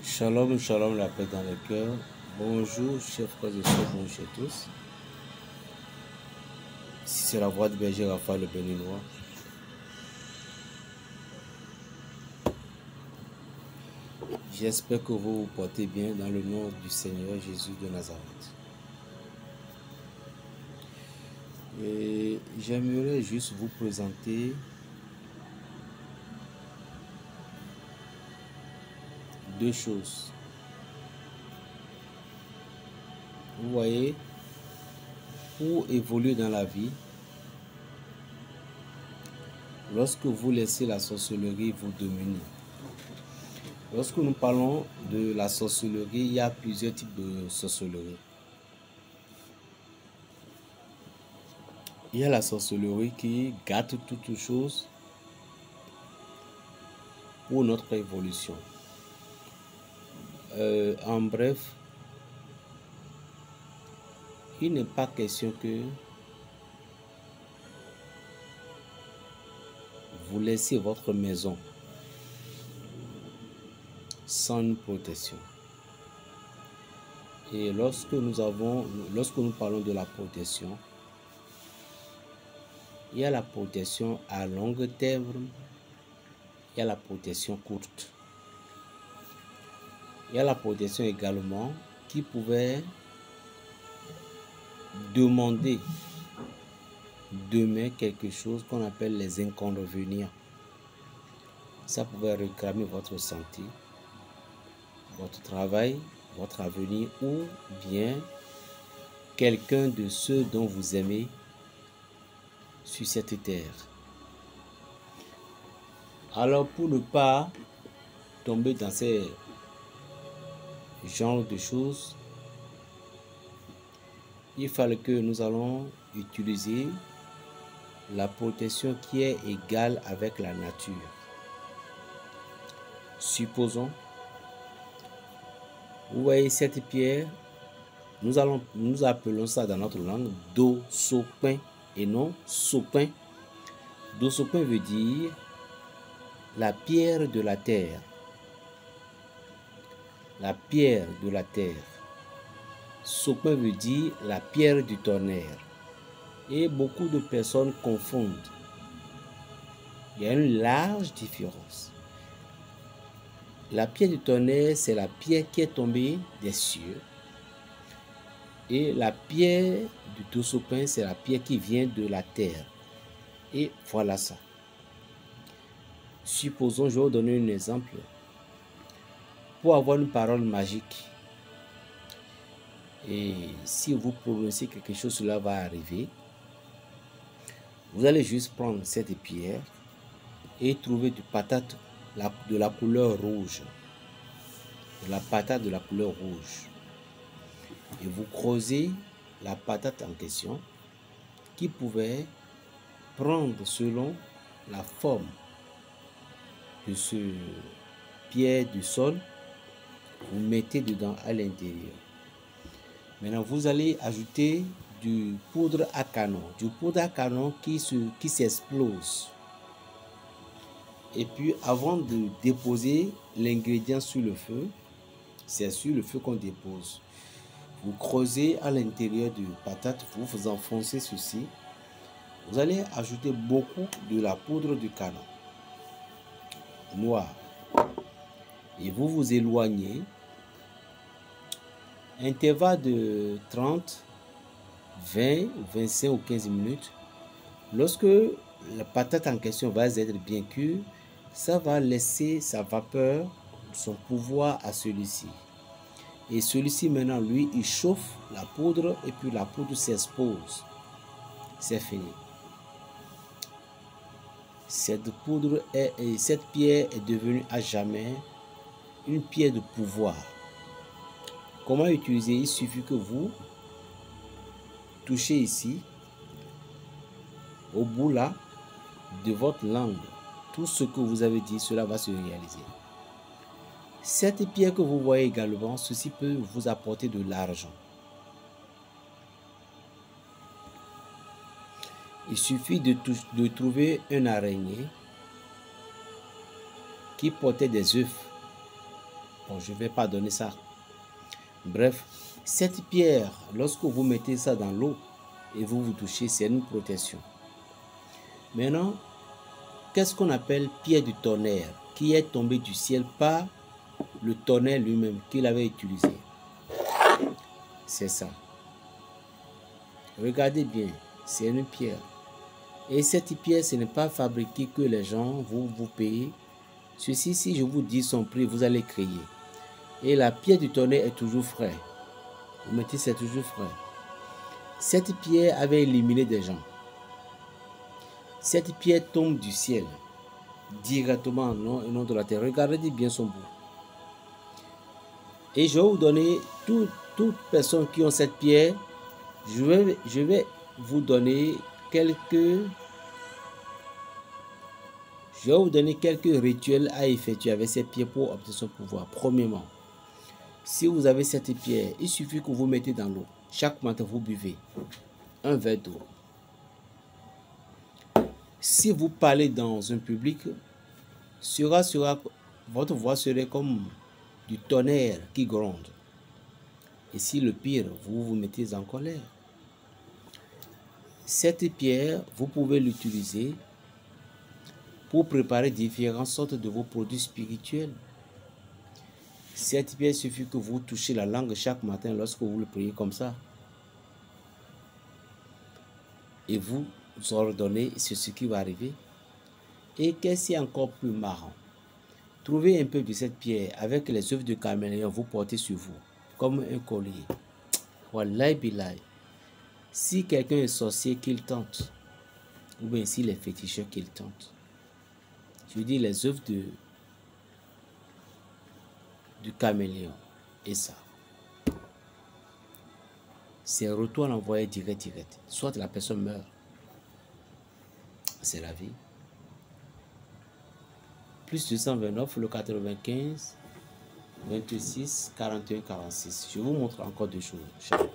Shalom, shalom, la paix dans le cœur. Bonjour, chers frères et sœurs, bonjour à tous. Ici, c'est la voix de berger Raphaël le Béninois. J'espère que vous vous portez bien dans le nom du Seigneur Jésus de Nazareth. Et j'aimerais juste vous présenter deux choses. Vous voyez, pour évoluer dans la vie, lorsque vous laissez la sorcellerie vous dominer, lorsque nous parlons de la sorcellerie, il y a plusieurs types de sorcellerie. Il y a la sorcellerie qui gâte toutes choses pour notre évolution. En bref, il n'est pas question que vous laissez votre maison sans une protection. Et lorsque nous parlons de la protection, il y a la protection à long terme, il y a la protection courte. Il y a la protection également qui pouvait demander demain quelque chose qu'on appelle les inconvénients. Ça pouvait réclamer votre santé, votre travail, votre avenir ou bien quelqu'un de ceux dont vous aimez sur cette terre. Alors pour ne pas tomber dans ces genres de choses, il fallait que nous allons utiliser la protection qui est égale avec la nature. Supposons, vous voyez cette pierre, nous appelons ça dans notre langue dosopin et non sopin. Dosopin veut dire la pierre de la terre. La pierre de la terre. Sopin veut dire la pierre du tonnerre. Et beaucoup de personnes confondent. Il y a une large différence. La pierre du tonnerre, c'est la pierre qui est tombée des cieux. Et la pierre du dosopin, c'est la pierre qui vient de la terre. Et voilà ça. Supposons, je vais vous donner un exemple. Pour avoir une parole magique, et si vous prononcez quelque chose, cela va arriver, vous allez juste prendre cette pierre et trouver du patate de la couleur rouge. De la patate de la couleur rouge. Et vous creusez la patate en question qui pouvait prendre selon la forme de ce pierre du sol. Vous mettez dedans à l'intérieur. Maintenant, vous allez ajouter du poudre à canon. Du poudre à canon qui s'explose. Et puis, avant de déposer l'ingrédient sur le feu, c'est sur le feu qu'on dépose. Vous creusez à l'intérieur de patate, vous enfoncez ceci. Vous allez ajouter beaucoup de la poudre de canon noir. Et vous vous éloignez. Intervalle de 30, 20, 25 ou 15 minutes. Lorsque la patate en question va être bien cuite, ça va laisser sa vapeur, son pouvoir à celui-ci. Et celui-ci maintenant, lui, il chauffe la poudre et puis la poudre s'expose. C'est fini. Cette pierre est devenue à jamais une pierre de pouvoir. Comment utiliser? Il suffit que vous touchez ici, au bout là, de votre langue. Tout ce que vous avez dit, cela va se réaliser. Cette pierre que vous voyez également, ceci peut vous apporter de l'argent. Il suffit de trouver une araignée qui portait des œufs. Bon, je ne vais pas donner ça. Bref, cette pierre, lorsque vous mettez ça dans l'eau et vous vous touchez, c'est une protection. Maintenant, qu'est-ce qu'on appelle pierre du tonnerre, qui est tombée du ciel par le tonnerre lui-même qu'il avait utilisé? C'est ça. Regardez bien, c'est une pierre. Et cette pierre, ce n'est pas fabriqué que les gens vous payent. Ceci, si je vous dis son prix, vous allez crier. Et la pierre du tonnerre est toujours frais. Vous mettez, c'est toujours frais. Cette pierre avait éliminé des gens. Cette pierre tombe du ciel, directement non de la terre. Regardez bien son bout. Et je vais vous donner, toutes personnes qui ont cette pierre, je vais vous donner quelques rituels à effectuer avec cette pierre pour obtenir son pouvoir. Premièrement, si vous avez cette pierre, il suffit que vous mettez dans l'eau. Chaque matin, vous buvez un verre d'eau. Si vous parlez dans un public, votre voix serait comme du tonnerre qui gronde. Et si le pire, vous vous mettez en colère. Cette pierre, vous pouvez l'utiliser pour préparer différentes sortes de vos produits spirituels. Cette pierre, il suffit que vous touchez la langue chaque matin lorsque vous le priez comme ça. Et vous ordonnez, c'est ce qui va arriver. Et qu'est-ce qui est encore plus marrant? Trouvez un peu de cette pierre avec les œufs de caméléon, vous portez sur vous, comme un collier. Wallahi billahi. Si quelqu'un est sorcier, qu'il tente. Ou bien s'il est féticheur, qu'il tente. Je dis les œufs du caméléon. Et ça. C'est un retour à l'envoyer direct. Soit la personne meurt. C'est la vie. Plus 229, le 95, 26, 41, 46. Je vous montre encore deux choses. Ciao.